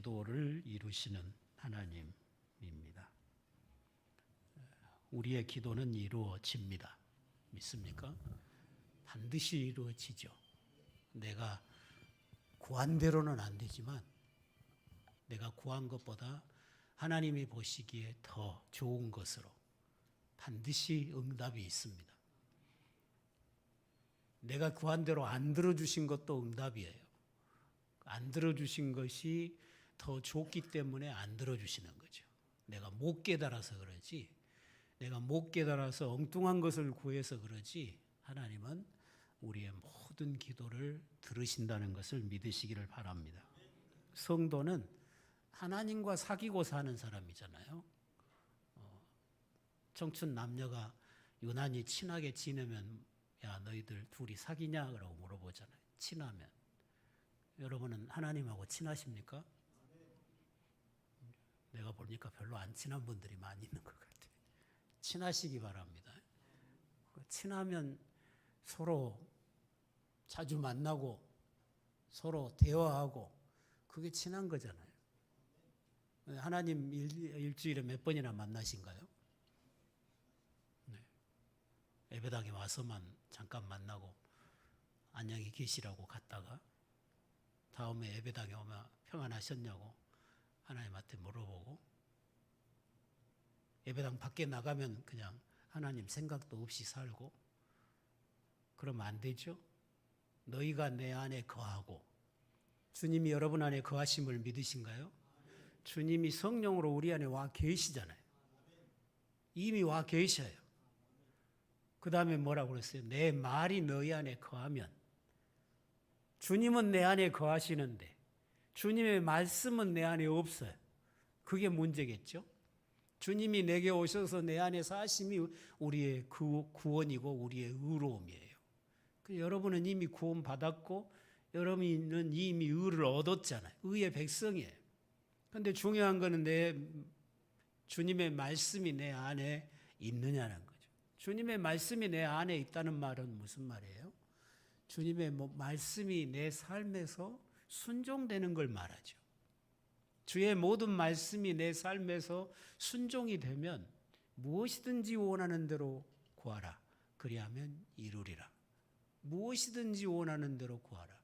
기도를 이루시는 하나님입니다. 우리의 기도는 이루어집니다. 믿습니까? 반드시 이루어지죠. 내가 구한 대로는 안 되지만 내가 구한 것보다 하나님이 보시기에 더 좋은 것으로 반드시 응답이 있습니다. 내가 구한 대로 안 들어주신 것도 응답이에요. 안 들어주신 것이 더 좋기 때문에 안 들어주시는 거죠. 내가 못 깨달아서 그러지, 내가 못 깨달아서 엉뚱한 것을 구해서 그러지, 하나님은 우리의 모든 기도를 들으신다는 것을 믿으시기를 바랍니다. 성도는 하나님과 사귀고 사는 사람이잖아요. 청춘 남녀가 유난히 친하게 지내면 야 너희들 둘이 사귀냐? 라고 물어보잖아요. 친하면. 여러분은 하나님하고 친하십니까? 내가 보니까 별로 안 친한 분들이 많이 있는 것 같아요. 친하시기 바랍니다. 친하면 서로 자주 만나고 서로 대화하고 그게 친한 거잖아요. 하나님 일주일에 몇 번이나 만나신가요? 네. 예배당에 와서만 잠깐 만나고 안녕히 계시라고 갔다가 다음에 예배당에 오면 평안하셨냐고 하나님한테 물어보고, 예배당 밖에 나가면 그냥 하나님 생각도 없이 살고, 그러면 안 되죠? 너희가 내 안에 거하고, 주님이 여러분 안에 거하심을 믿으신가요? 주님이 성령으로 우리 안에 와 계시잖아요. 이미 와 계셔요. 그 다음에 뭐라고 그랬어요? 내 말이 너희 안에 거하면. 주님은 내 안에 거하시는데 주님의 말씀은 내 안에 없어요. 그게 문제겠죠? 주님이 내게 오셔서 내 안에 사심이 우리의 구원이고 우리의 의로움이에요. 여러분은 이미 구원 받았고 여러분은 이미 의를 얻었잖아요. 의의 백성이에요. 그런데 중요한 거는 주님의 말씀이 내 안에 있느냐는 거죠. 주님의 말씀이 내 안에 있다는 말은 무슨 말이에요? 주님의 말씀이 내 삶에서 순종되는 걸 말하죠. 주의 모든 말씀이 내 삶에서 순종이 되면 무엇이든지 원하는 대로 구하라. 그리하면 이루리라. 무엇이든지 원하는 대로 구하라.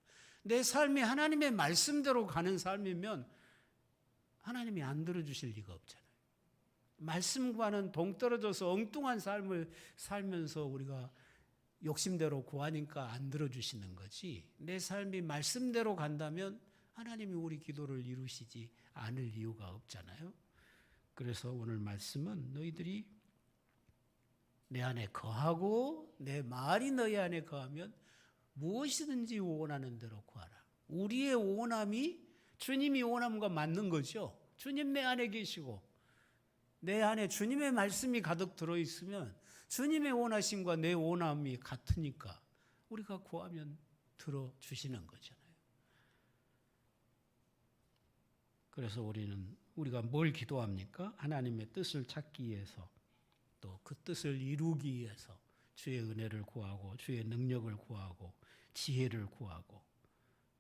내 삶이 하나님의 말씀대로 가는 삶이면 하나님이 안 들어주실 리가 없잖아요. 말씀과는 동떨어져서 엉뚱한 삶을 살면서 우리가 욕심대로 구하니까 안 들어주시는 거지, 내 삶이 말씀대로 간다면 하나님이 우리 기도를 이루시지 않을 이유가 없잖아요. 그래서 오늘 말씀은 너희들이 내 안에 거하고 내 말이 너희 안에 거하면 무엇이든지 원하는 대로 구하라. 우리의 원함이 주님이 원함과 맞는 거죠. 주님 내 안에 계시고 내 안에 주님의 말씀이 가득 들어있으면 주님의 원하심과 내 원함이 같으니까 우리가 구하면 들어주시는 거잖아요. 그래서 우리가 뭘 기도합니까? 하나님의 뜻을 찾기 위해서, 또 그 뜻을 이루기 위해서 주의 은혜를 구하고 주의 능력을 구하고 지혜를 구하고,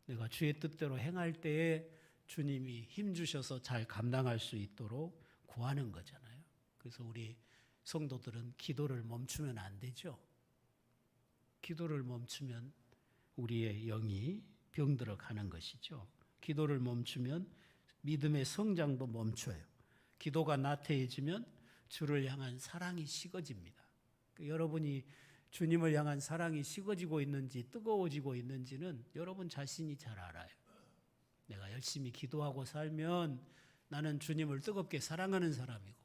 내가 주의 뜻대로 행할 때에 주님이 힘주셔서 잘 감당할 수 있도록 구하는 거잖아요. 그래서 우리 성도들은 기도를 멈추면 안 되죠. 기도를 멈추면 우리의 영이 병들어 가는 것이죠. 기도를 멈추면 믿음의 성장도 멈춰요. 기도가 나태해지면 주를 향한 사랑이 식어집니다. 여러분이 주님을 향한 사랑이 식어지고 있는지 뜨거워지고 있는지는 여러분 자신이 잘 알아요. 내가 열심히 기도하고 살면 나는 주님을 뜨겁게 사랑하는 사람이고,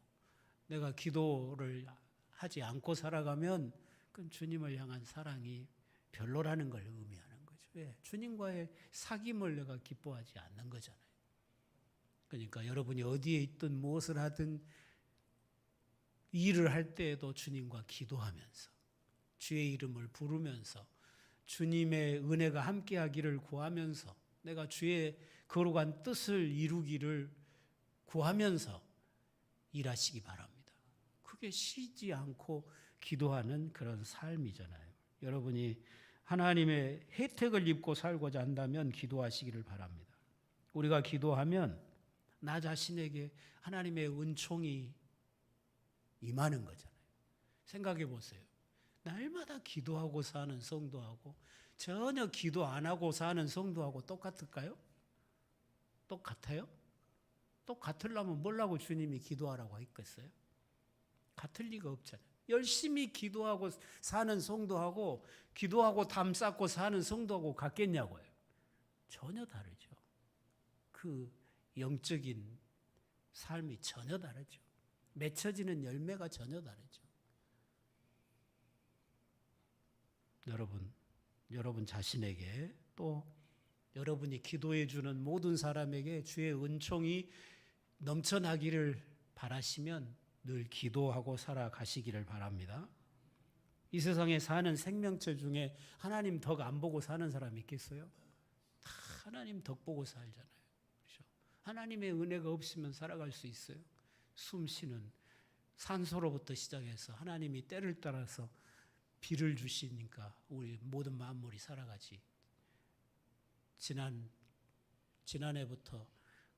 내가 기도를 하지 않고 살아가면 그건 주님을 향한 사랑이 별로라는 걸 의미하는 거죠. 왜? 주님과의 사귐을 내가 기뻐하지 않는 거잖아요. 그러니까 여러분이 어디에 있든 무엇을 하든 일을 할 때에도 주님과 기도하면서 주의 이름을 부르면서 주님의 은혜가 함께하기를 구하면서 내가 주의 거룩한 뜻을 이루기를 구하면서 일하시기 바랍니다. 그게 쉬지 않고 기도하는 그런 삶이잖아요. 여러분이 하나님의 혜택을 입고 살고자 한다면 기도하시기를 바랍니다. 우리가 기도하면 나 자신에게 하나님의 은총이 임하는 거잖아요. 생각해 보세요. 날마다 기도하고 사는 성도하고 전혀 기도 안 하고 사는 성도하고 똑같을까요? 똑같아요? 똑같으려면 뭐라고 주님이 기도하라고 했겠어요? 같을 리가 없잖아요. 열심히 기도하고 사는 성도하고 기도하고 담 쌓고 사는 성도하고 같겠냐고요. 전혀 다르죠. 그 영적인 삶이 전혀 다르죠. 맺혀지는 열매가 전혀 다르죠. 여러분 자신에게 또 여러분이 기도해 주는 모든 사람에게 주의 은총이 넘쳐나기를 바라시면 늘 기도하고 살아가시기를 바랍니다. 이 세상에 사는 생명체 중에 하나님 덕 안 보고 사는 사람이 있겠어요? 다 하나님 덕 보고 살잖아요. 그렇죠? 하나님의 은혜가 없으면 살아갈 수 있어요? 숨 쉬는 산소로부터 시작해서 하나님이 때를 따라서 비를 주시니까 우리 모든 만물이 살아가지. 지난해부터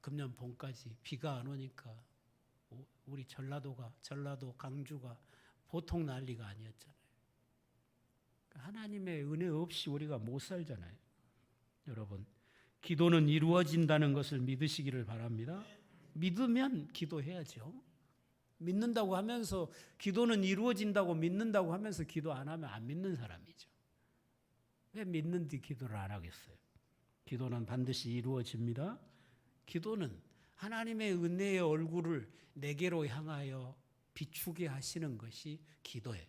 금년 봄까지 비가 안 오니까 우리 전라도 강주가 보통 난리가 아니었잖아요. 하나님의 은혜 없이 우리가 못 살잖아요. 여러분, 기도는 이루어진다는 것을 믿으시기를 바랍니다. 믿으면 기도해야죠. 믿는다고 하면서 기도는 이루어진다고 믿는다고 하면서 기도 안 하면 안 믿는 사람이죠. 왜 믿는데 기도를 안 하겠어요? 기도는 반드시 이루어집니다. 기도는 하나님의 은혜의 얼굴을 내게로 향하여 비추게 하시는 것이 기도예요.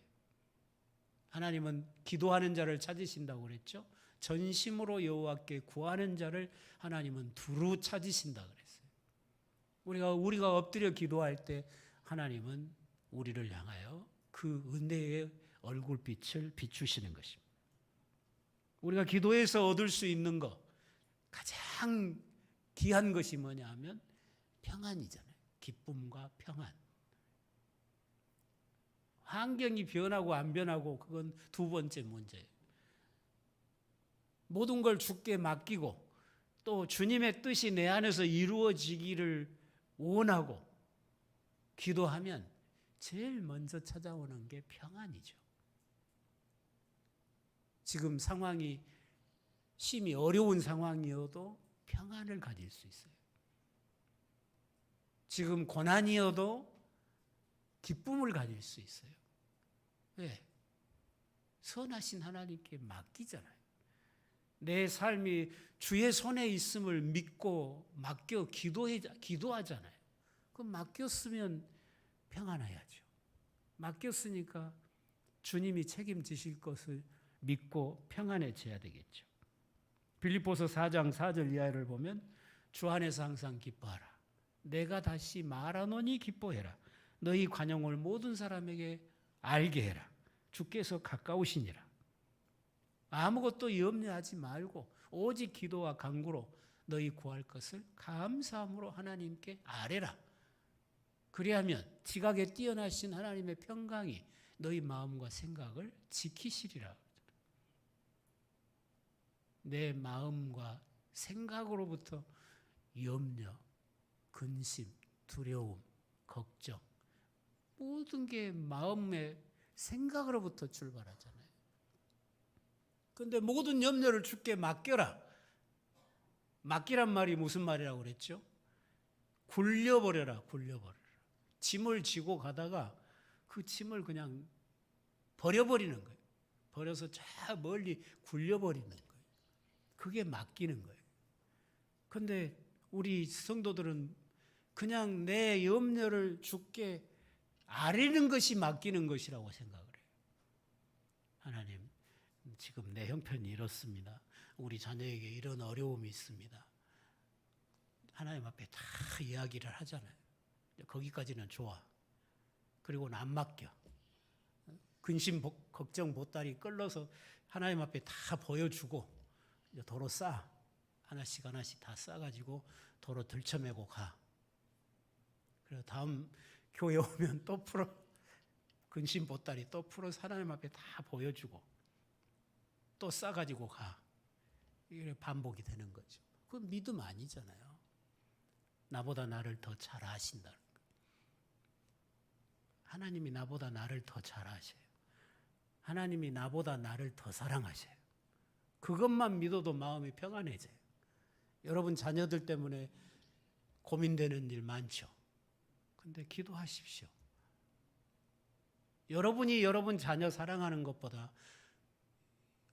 하나님은 기도하는 자를 찾으신다고 그랬죠. 전심으로 여호와께 구하는 자를 하나님은 두루 찾으신다 그랬어요. 우리가 엎드려 기도할 때 하나님은 우리를 향하여 그 은혜의 얼굴빛을 비추시는 것입니다. 우리가 기도해서 얻을 수 있는 것, 가장 귀한 것이 뭐냐 하면 평안이잖아요. 기쁨과 평안. 환경이 변하고 안 변하고 그건 두 번째 문제예요. 모든 걸 주께 맡기고 또 주님의 뜻이 내 안에서 이루어지기를 원하고 기도하면 제일 먼저 찾아오는 게 평안이죠. 지금 상황이 심히 어려운 상황이어도 평안을 가질 수 있어요. 지금 고난이어도 기쁨을 가질 수 있어요. 왜? 선하신 하나님께 맡기잖아요. 내 삶이 주의 손에 있음을 믿고 맡겨 기도하잖아요. 그럼 맡겼으면 평안해야죠. 맡겼으니까 주님이 책임지실 것을 믿고 평안해져야 되겠죠. 빌립보서 4장 4절 이하를 보면 주 안에서 항상 기뻐하라. 내가 다시 말하노니 기뻐해라. 너희 관용을 모든 사람에게 알게 해라. 주께서 가까우시니라. 아무것도 염려하지 말고 오직 기도와 간구로 너희 구할 것을 감사함으로 하나님께 아뢰라. 그리하면 지각에 뛰어나신 하나님의 평강이 너희 마음과 생각을 지키시리라. 내 마음과 생각으로부터 염려, 근심, 두려움, 걱정 모든 게 마음의 생각으로부터 출발하잖아요. 그런데 모든 염려를 주께 맡겨라. 맡기란 말이 무슨 말이라고 그랬죠? 굴려버려라. 짐을 지고 가다가 그 짐을 그냥 버려버리는 거예요. 버려서 저 멀리 굴려버리는 거예요. 그게 맡기는 거예요. 그런데 우리 성도들은 그냥 내 염려를 주께 아뢰는 것이 맡기는 것이라고 생각을 해요. 하나님, 지금 내 형편이 이렇습니다. 우리 자녀에게 이런 어려움이 있습니다. 하나님 앞에 다 이야기를 하잖아요. 거기까지는 좋아. 그리고는 안 맡겨. 근심, 걱정, 보따리 끌러서 하나님 앞에 다 보여주고 도로 싸. 하나씩 다 싸가지고 도로 들쳐매고 가. 그리고 다음 교회 오면 또 풀어. 근심 보따리 또 풀어서 하나님 앞에 다 보여주고 또 싸가지고 가. 이게 반복이 되는 거죠. 그건 믿음 아니잖아요. 나보다 나를 더 잘 아신다. 하나님이 나보다 나를 더 잘 아셔요. 하나님이 나보다 나를 더 사랑하셔요. 그것만 믿어도 마음이 평안해져요. 여러분 자녀들 때문에 고민되는 일 많죠. 근데 기도하십시오. 여러분이 여러분 자녀 사랑하는 것보다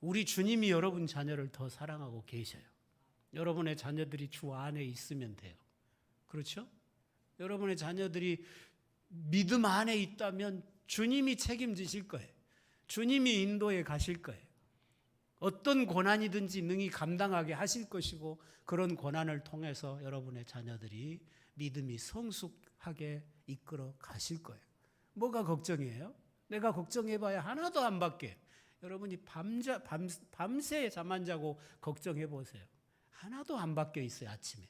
우리 주님이 여러분 자녀를 더 사랑하고 계셔요. 여러분의 자녀들이 주 안에 있으면 돼요. 그렇죠? 여러분의 자녀들이 믿음 안에 있다면 주님이 책임지실 거예요. 주님이 인도해 가실 거예요. 어떤 고난이든지 능히 감당하게 하실 것이고 그런 고난을 통해서 여러분의 자녀들이 믿음이 성숙하게 이끌어 가실 거예요. 뭐가 걱정이에요? 내가 걱정해봐야 하나도 안 바뀌어요. 여러분이 밤새 잠 안 자고 걱정해 보세요. 하나도 안 바뀌어 있어요. 아침에.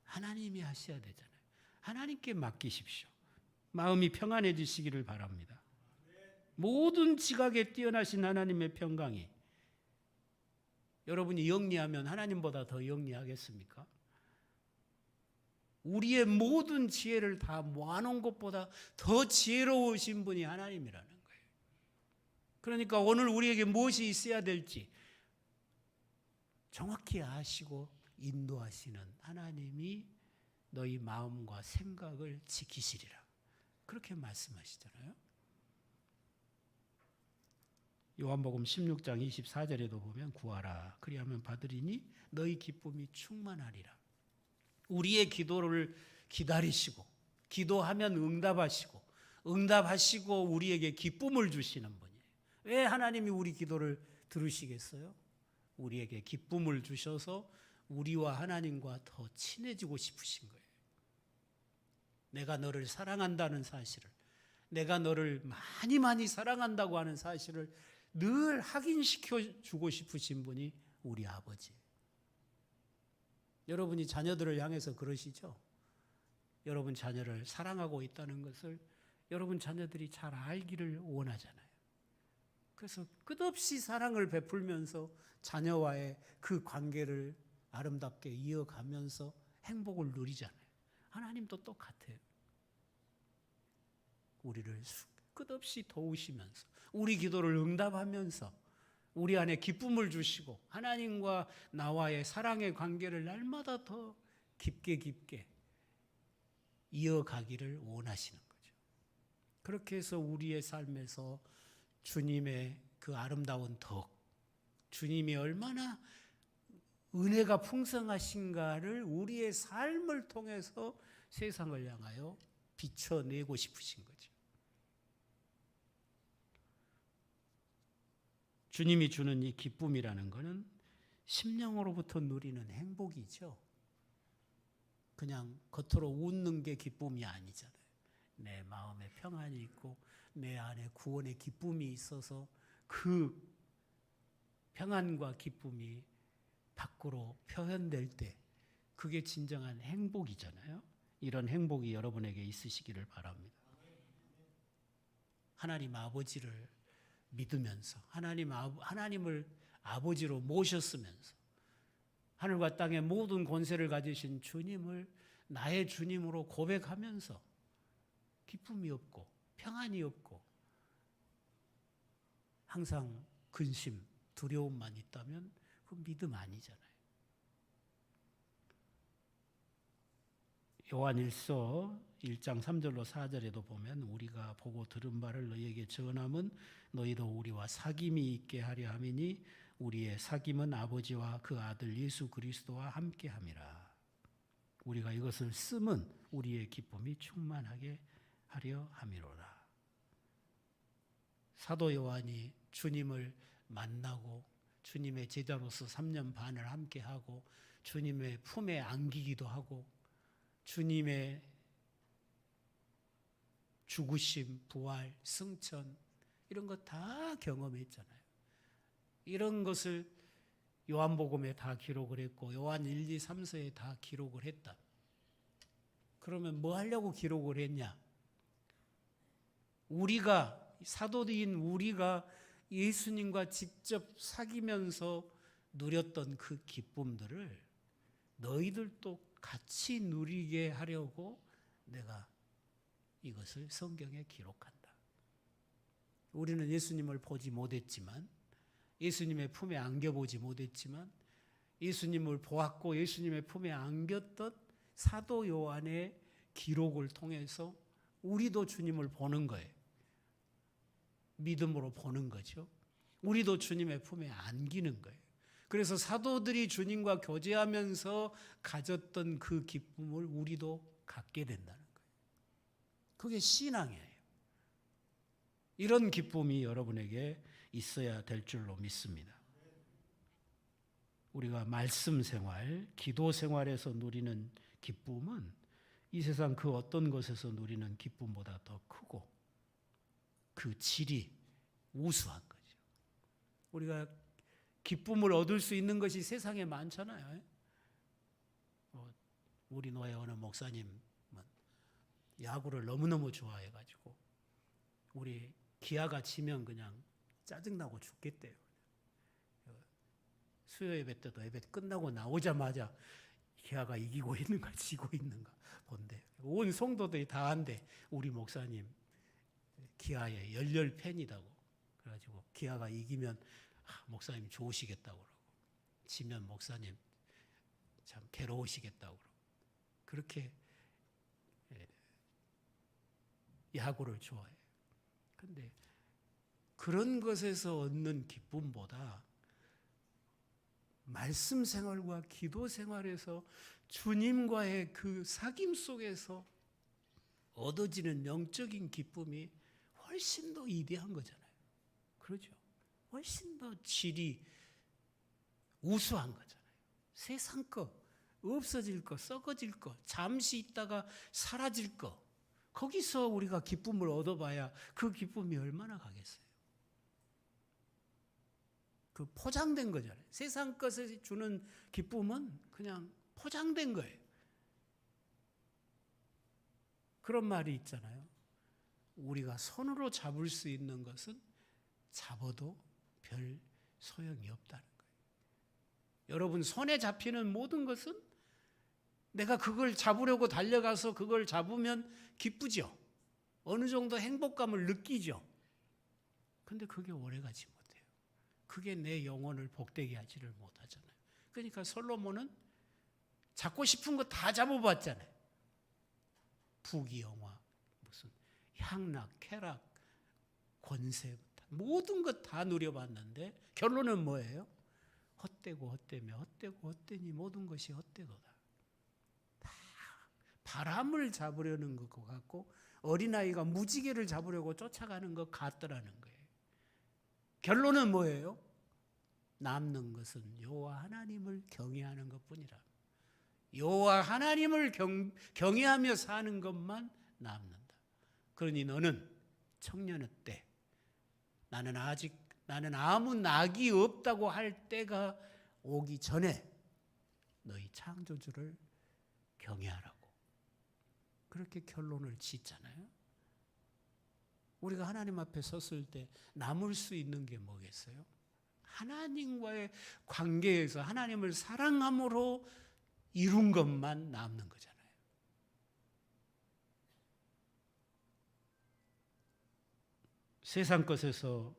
하나님이 하셔야 되잖아요. 하나님께 맡기십시오. 마음이 평안해지시기를 바랍니다. 모든 지각에 뛰어나신 하나님의 평강이 여러분이 영리하면 하나님보다 더 영리하겠습니까? 우리의 모든 지혜를 다 모아놓은 것보다 더 지혜로우신 분이 하나님이라는 거예요. 그러니까 오늘 우리에게 무엇이 있어야 될지 정확히 아시고 인도하시는 하나님이 너희 마음과 생각을 지키시리라. 그렇게 말씀하시잖아요. 요한복음 16장 24절에도 보면 구하라 그리하면 받으리니 너희 기쁨이 충만하리라. 우리의 기도를 기다리시고 기도하면 응답하시고 우리에게 기쁨을 주시는 분이에요. 왜 하나님이 우리 기도를 들으시겠어요? 우리에게 기쁨을 주셔서 우리와 하나님과 더 친해지고 싶으신 거예요. 내가 너를 사랑한다는 사실을, 내가 너를 많이 사랑한다고 하는 사실을 늘 확인시켜 주고 싶으신 분이 우리 아버지예요. 여러분이 자녀들을 향해서 그러시죠? 여러분 자녀를 사랑하고 있다는 것을 여러분 자녀들이 잘 알기를 원하잖아요. 그래서 끝없이 사랑을 베풀면서 자녀와의 그 관계를 아름답게 이어가면서 행복을 누리잖아요. 하나님도 똑같아요. 우리를 끝없이 도우시면서 우리 기도를 응답하면서 우리 안에 기쁨을 주시고 하나님과 나와의 사랑의 관계를 날마다 더 깊게 이어가기를 원하시는 거죠. 그렇게 해서 우리의 삶에서 주님의 그 아름다운 덕, 주님이 얼마나 은혜가 풍성하신가를 우리의 삶을 통해서 세상을 향하여 비춰내고 싶으신 거죠. 주님이 주는 이 기쁨이라는 것은 심령으로부터 누리는 행복이죠. 그냥 겉으로 웃는 게 기쁨이 아니잖아요. 내 마음에 평안이 있고 내 안에 구원의 기쁨이 있어서 그 평안과 기쁨이 밖으로 표현될 때 그게 진정한 행복이잖아요. 이런 행복이 여러분에게 있으시기를 바랍니다. 하나님 아버지를 믿으면서 하나님을 아버지로 모셨으면서 하늘과 땅의 모든 권세를 가지신 주님을 나의 주님으로 고백하면서 기쁨이 없고 평안이 없고 항상 근심, 두려움만 있다면 그 믿음 아니잖아요. 요한일서 1장 3절로 4절에도 보면 우리가 보고 들은 바를 너희에게 전함은 너희도 우리와 사귐이 있게 하려 함이니 우리의 사귐은 아버지와 그 아들 예수 그리스도와 함께 함이라. 우리가 이것을 쓰면 우리의 기쁨이 충만하게 하려 함이로라. 사도 요한이 주님을 만나고 주님의 제자로서 3년 반을 함께하고 주님의 품에 안기기도 하고 주님의 죽으심, 부활, 승천 이런 거 다 경험했잖아요. 이런 것을 요한복음에 다 기록을 했고 요한 1, 2, 3서에 다 기록을 했다. 그러면 뭐 하려고 기록을 했냐? 우리가 사도인 우리가 예수님과 직접 사귀면서 누렸던 그 기쁨들을 너희들도 같이 누리게 하려고 내가 이것을 성경에 기록한다. 우리는 예수님을 보지 못했지만, 예수님의 품에 안겨보지 못했지만, 예수님을 보았고 예수님의 품에 안겼던 사도 요한의 기록을 통해서 우리도 주님을 보는 거예요. 믿음으로 보는 거죠. 우리도 주님의 품에 안기는 거예요. 그래서 사도들이 주님과 교제하면서 가졌던 그 기쁨을 우리도 갖게 된다는 거예요. 그게 신앙이에요. 이런 기쁨이 여러분에게 있어야 될 줄로 믿습니다. 우리가 말씀 생활, 기도 생활에서 누리는 기쁨은 이 세상 그 어떤 것에서 누리는 기쁨보다 더 크고 그 질이 우수한 거죠. 우리가 기쁨을 얻을 수 있는 것이 세상에 많잖아요. 우리 노예 어느 목사님은 야구를 너무너무 좋아해가지고 우리 기아가 지면 그냥 짜증나고 죽겠대요. 수요 예배 때도 예배 끝나고 나오자마자 기아가 이기고 있는가 지고 있는가 본대. 온 성도들이 다 한대. 우리 목사님 기아의 열렬 팬이라고. 그래가지고 기아가 이기면 목사님 좋으시겠다고 그러고, 지면 목사님 참 괴로우시겠다고 그러고, 그렇게 야구를 좋아해요. 그런데 그런 것에서 얻는 기쁨보다 말씀 생활과 기도 생활에서 주님과의 그 사귐 속에서 얻어지는 영적인 기쁨이 훨씬 더 위대한 거잖아요. 그렇죠? 훨씬 더 질이 우수한 거잖아요. 세상 거, 없어질 거, 썩어질 거, 잠시 있다가 사라질 거, 거기서 우리가 기쁨을 얻어봐야 그 기쁨이 얼마나 가겠어요. 그 포장된 거잖아요. 세상 것에 주는 기쁨은 그냥 포장된 거예요. 그런 말이 있잖아요. 우리가 손으로 잡을 수 있는 것은 잡아도 별 소용이 없다는 거예요. 여러분, 손에 잡히는 모든 것은 내가 그걸 잡으려고 달려가서 그걸 잡으면 기쁘죠. 어느 정도 행복감을 느끼죠. 근데 그게 오래가지 못해요. 그게 내 영혼을 복되게 하지를 못하잖아요. 그러니까 솔로몬은 잡고 싶은 거 다 잡아봤잖아요. 부귀영화, 무슨 향락, 쾌락, 권세, 모든 것 다 누려봤는데 결론은 뭐예요? 헛되고 헛되며 헛되고 헛되니 모든 것이 헛되도다. 다 바람을 잡으려는 것 같고 어린아이가 무지개를 잡으려고 쫓아가는 것 같더라는 거예요. 결론은 뭐예요? 남는 것은 여호와 하나님을 경외하는 것뿐이라. 여호와 하나님을 경외하며 사는 것만 남는다. 그러니 너는 청년의 때, 나는 아무 낙이 없다고 할 때가 오기 전에 너희 창조주를 경외하라고. 그렇게 결론을 짓잖아요. 우리가 하나님 앞에 섰을 때 남을 수 있는 게 뭐겠어요? 하나님과의 관계에서 하나님을 사랑함으로 이룬 것만 남는 거잖아요. 세상 것에서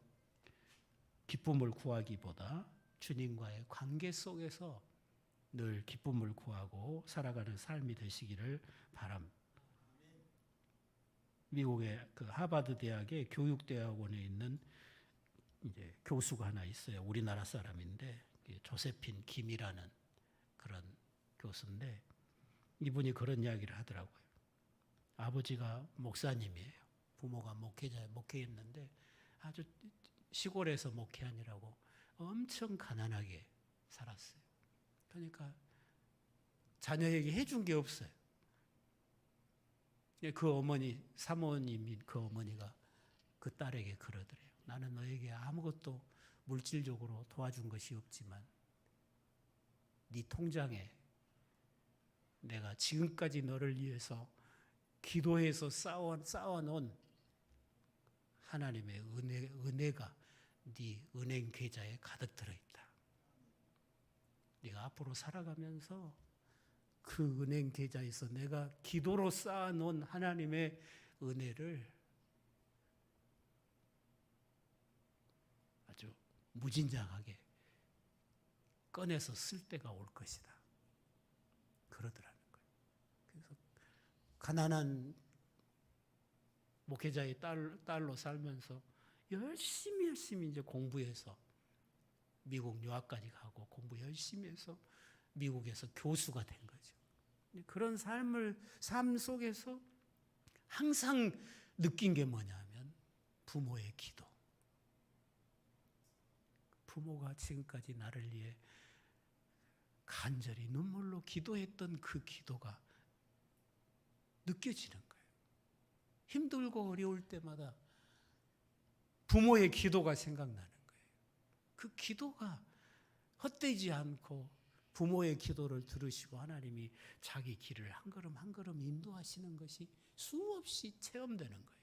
기쁨을 구하기보다 주님과의 관계 속에서 늘 기쁨을 구하고 살아가는 삶이 되시기를 바랍니다. 미국의 그 하버드 대학의 교육대학원에 있는 이제 교수가 하나 있어요. 우리나라 사람인데 조세핀 김이라는 그런 교수인데 이분이 그런 이야기를 하더라고요. 아버지가 목사님이에요. 부모가 목회했는데 아주 시골에서 목회하느라고 엄청 가난하게 살았어요. 그러니까 자녀에게 해준 게 없어요. 그 어머니, 사모님인 그 어머니가 그 딸에게 그러더래요. 나는 너에게 아무것도 물질적으로 도와준 것이 없지만 네 통장에 내가 지금까지 너를 위해서 기도해서 쌓아놓은 하나님의 은혜가 네 은행 계좌에 가득 들어있다. 네가 앞으로 살아가면서 그 은행 계좌에서 내가 기도로 쌓아놓은 하나님의 은혜를 아주 무진장하게 꺼내서 쓸 때가 올 것이다. 그러더라는 거예요. 그래서 가난한 목회자의 딸로 살면서 열심히 이제 공부해서 미국 유학까지 가고 공부 열심히 해서 미국에서 교수가 된 거죠. 그런 삶 속에서 항상 느낀 게 뭐냐면 부모의 기도. 부모가 지금까지 나를 위해 간절히 눈물로 기도했던 그 기도가 느껴지는 거예요. 힘들고 어려울 때마다 부모의 기도가 생각나는 거예요. 그 기도가 헛되지 않고 부모의 기도를 들으시고 하나님이 자기 길을 한 걸음 한 걸음 인도하시는 것이 수없이 체험되는 거예요.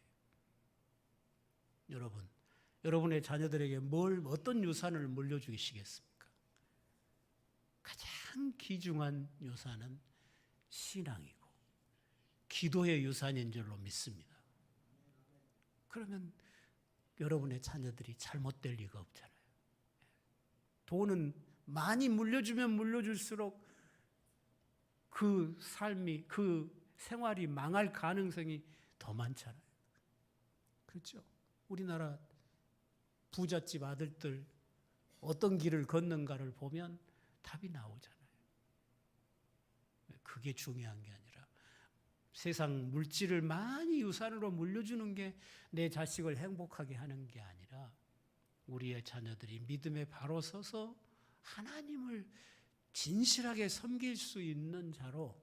여러분의 자녀들에게 어떤 유산을 물려주시겠습니까? 가장 귀중한 유산은 신앙이고 기도의 유산인 줄로 믿습니다. 그러면 여러분의 자녀들이 잘못될 리가 없잖아요. 돈은 많이 물려주면 물려줄수록 그 삶이, 그 생활이 망할 가능성이 더 많잖아요. 그렇죠? 우리나라 부잣집 아들들 어떤 길을 걷는가를 보면 답이 나오잖아요. 그게 중요한 게 아니라 세상 물질을 많이 유산으로 물려주는 게 내 자식을 행복하게 하는 게 아니라 우리의 자녀들이 믿음에 바로 서서 하나님을 진실하게 섬길 수 있는 자로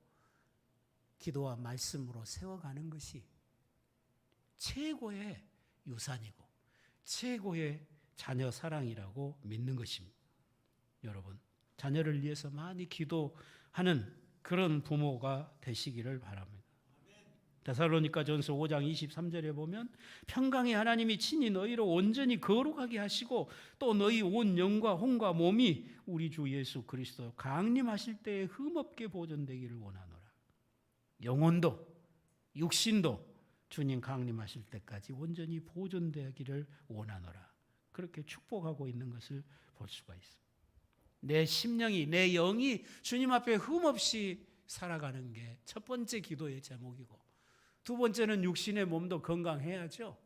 기도와 말씀으로 세워가는 것이 최고의 유산이고 최고의 자녀 사랑이라고 믿는 것입니다. 여러분, 자녀를 위해서 많이 기도하는 그런 부모가 되시기를 바랍니다. 데살로니가전서 5장 23절에 보면 평강의 하나님이 친히 너희로 온전히 거룩하게 하시고 또 너희 온 영과 혼과 몸이 우리 주 예수 그리스도 강림하실 때에 흠없게 보존되기를 원하노라. 영혼도 육신도 주님 강림하실 때까지 온전히 보존되기를 원하노라. 그렇게 축복하고 있는 것을 볼 수가 있습니다. 내 심령이, 내 영이 주님 앞에 흠없이 살아가는 게 첫 번째 기도의 제목이고 두 번째는 육신의 몸도 건강해야죠.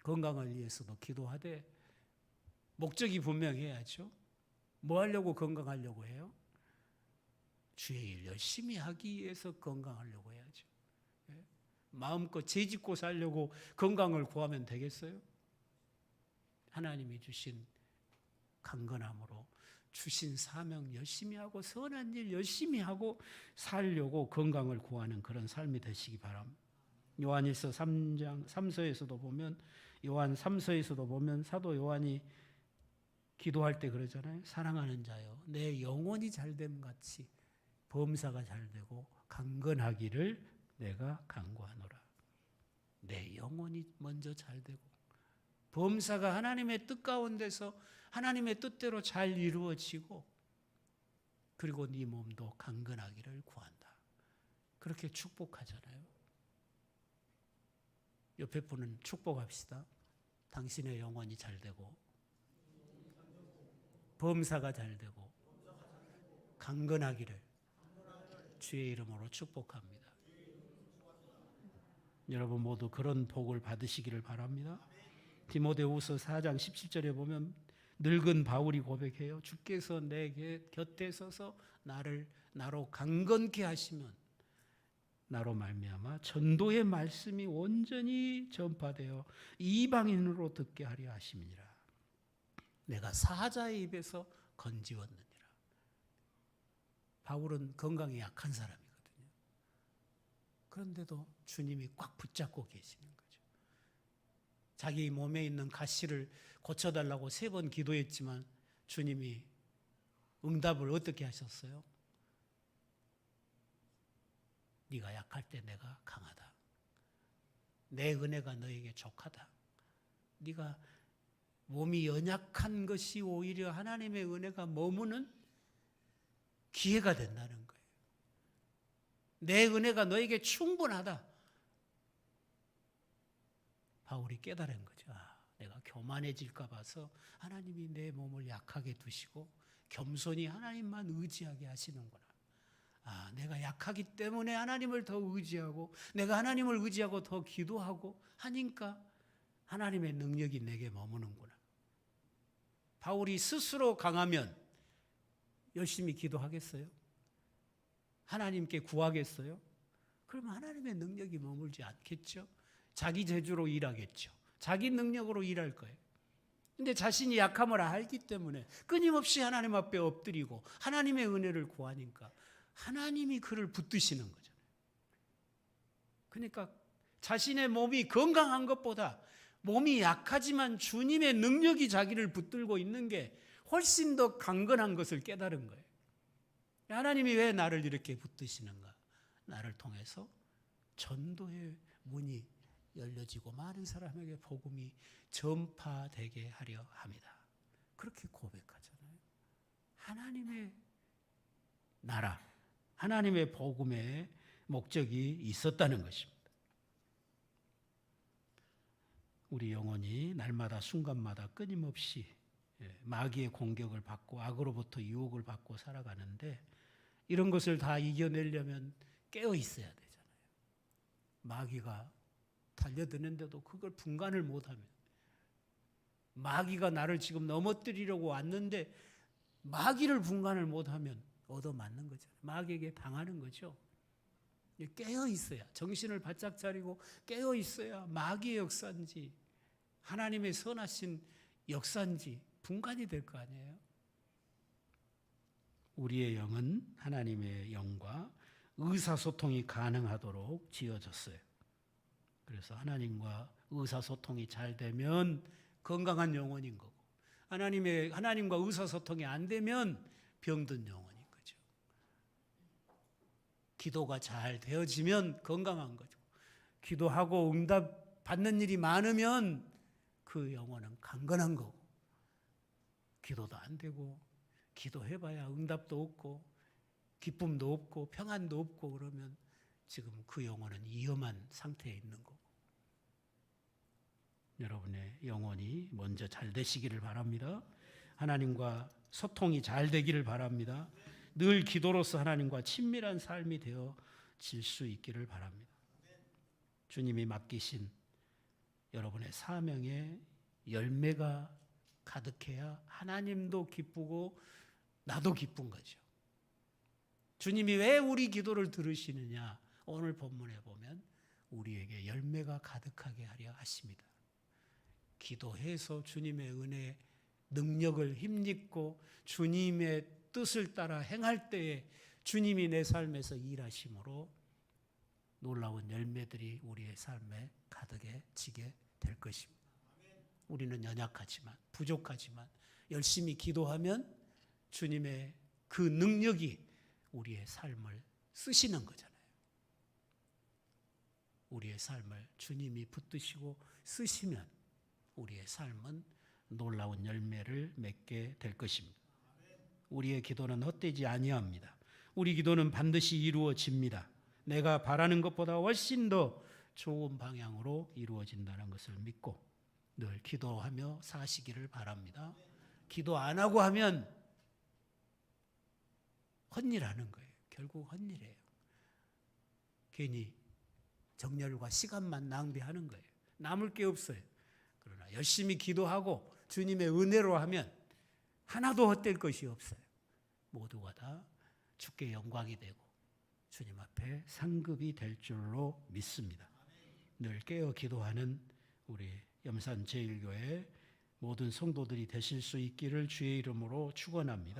건강을 위해서도 기도하되 목적이 분명해야죠. 뭐 하려고 건강하려고 해요? 주의 일 열심히 하기 위해서 건강하려고 해야죠. 마음껏 죄짓고 살려고 건강을 구하면 되겠어요? 하나님이 주신 강건함으로 주신 사명 열심히 하고 선한 일 열심히 하고 살려고 건강을 구하는 그런 삶이 되시기 바랍니다. 요한일서 3서에서도 보면 사도 요한이 기도할 때 그러잖아요. 사랑하는 자여 내 영혼이 잘됨 같이 범사가 잘되고 강건하기를 내가 간구하노라. 내 영혼이 먼저 잘되고 범사가 하나님의 뜻 가운데서 하나님의 뜻대로 잘 이루어지고 그리고 네 몸도 강건하기를 구한다. 그렇게 축복하잖아요. 옆에 분은 축복합시다. 당신의 영혼이 잘되고 범사가 잘되고 강건하기를 주의 이름으로 축복합니다. 여러분 모두 그런 복을 받으시기를 바랍니다. 디모데후서 4장 17절에 보면 늙은 바울이 고백해요. 주께서 내게 곁에 서서 나로 강건케 하시면 나로 말미암아 전도의 말씀이 온전히 전파되어 이방인으로 듣게 하려 하심이니라. 내가 사자의 입에서 건지웠느니라. 바울은 건강에 약한 사람이거든요. 그런데도 주님이 꽉 붙잡고 계시는 거죠. 자기 몸에 있는 가시를 고쳐달라고 3번 기도했지만 주님이 응답을 어떻게 하셨어요? 네가 약할 때 내가 강하다. 내 은혜가 너에게 족하다. 네가 몸이 연약한 것이 오히려 하나님의 은혜가 머무는 기회가 된다는 거예요. 내 은혜가 너에게 충분하다. 바울이 깨달은 거죠. 내가 교만해질까 봐서 하나님이 내 몸을 약하게 두시고 겸손히 하나님만 의지하게 하시는구나. 내가 약하기 때문에 하나님을 더 의지하고 내가 하나님을 의지하고 더 기도하고 하니까 하나님의 능력이 내게 머무는구나. 바울이 스스로 강하면 열심히 기도하겠어요? 하나님께 구하겠어요? 그러면 하나님의 능력이 머물지 않겠죠? 자기 재주로 일하겠죠. 자기 능력으로 일할 거예요. 근데 자신이 약함을 알기 때문에 끊임없이 하나님 앞에 엎드리고 하나님의 은혜를 구하니까 하나님이 그를 붙드시는 거잖아요. 그러니까 자신의 몸이 건강한 것보다 몸이 약하지만 주님의 능력이 자기를 붙들고 있는 게 훨씬 더 강건한 것을 깨달은 거예요. 하나님이 왜 나를 이렇게 붙드시는가? 나를 통해서 전도의 문이 열려지고 많은 사람에게 복음이 전파되게 하려 합니다. 그렇게 고백하잖아요. 하나님의 나라, 하나님의 복음의 목적이 있었다는 것입니다. 우리 영혼이 날마다 순간마다 끊임없이 마귀의 공격을 받고 악으로부터 유혹을 받고 살아가는데 이런 것을 다 이겨내려면 깨어 있어야 되잖아요. 마귀가 달려드는데도 그걸 분간을 못하면, 마귀가 나를 지금 넘어뜨리려고 왔는데 마귀를 분간을 못하면 얻어맞는 거잖아요. 마귀에게 당하는 거죠. 깨어 있어야, 정신을 바짝 차리고 깨어 있어야 마귀의 역사인지 하나님의 선하신 역사인지 분간이 될 거 아니에요. 우리의 영은 하나님의 영과 의사소통이 가능하도록 지어졌어요. 그래서 하나님과 의사소통이 잘 되면 건강한 영혼인 거고, 하나님과 의사소통이 안 되면 병든 영혼인 거죠. 기도가 잘 되어지면 건강한 거죠. 기도하고 응답 받는 일이 많으면 그 영혼은 강건한 거고, 기도도 안 되고 기도해봐야 응답도 없고 기쁨도 없고 평안도 없고 그러면 지금 그 영혼은 위험한 상태에 있는 거고. 여러분의 영혼이 먼저 잘 되시기를 바랍니다. 하나님과 소통이 잘 되기를 바랍니다. 늘 기도로서 하나님과 친밀한 삶이 되어질 수 있기를 바랍니다. 주님이 맡기신 여러분의 사명의 열매가 가득해야 하나님도 기쁘고 나도 기쁜 거죠. 주님이 왜 우리 기도를 들으시느냐? 오늘 본문에 보면 우리에게 열매가 가득하게 하려 하십니다. 기도해서 주님의 은혜, 능력을 힘입고 주님의 뜻을 따라 행할 때에 주님이 내 삶에서 일하심으로 놀라운 열매들이 우리의 삶에 가득해지게 될 것입니다. 우리는 연약하지만 부족하지만 열심히 기도하면 주님의 그 능력이 우리의 삶을 쓰시는 거잖아요. 우리의 삶을 주님이 붙드시고 쓰시면 우리의 삶은 놀라운 열매를 맺게 될 것입니다. 우리의 기도는 헛되지 아니합니다. 우리 기도는 반드시 이루어집니다. 내가 바라는 것보다 훨씬 더 좋은 방향으로 이루어진다는 것을 믿고 늘 기도하며 사시기를 바랍니다. 기도 안 하고 하면 헛일하는 거예요. 결국 헛일이에요. 괜히 정열과 시간만 낭비하는 거예요. 남을 게 없어요. 그러나 열심히 기도하고 주님의 은혜로 하면 하나도 헛될 것이 없어요. 모두가 다 주께 영광이 되고 주님 앞에 상급이 될 줄로 믿습니다. 늘 깨어 기도하는 우리 염산 제1교회 모든 성도들이 되실 수 있기를 주의 이름으로 축원합니다.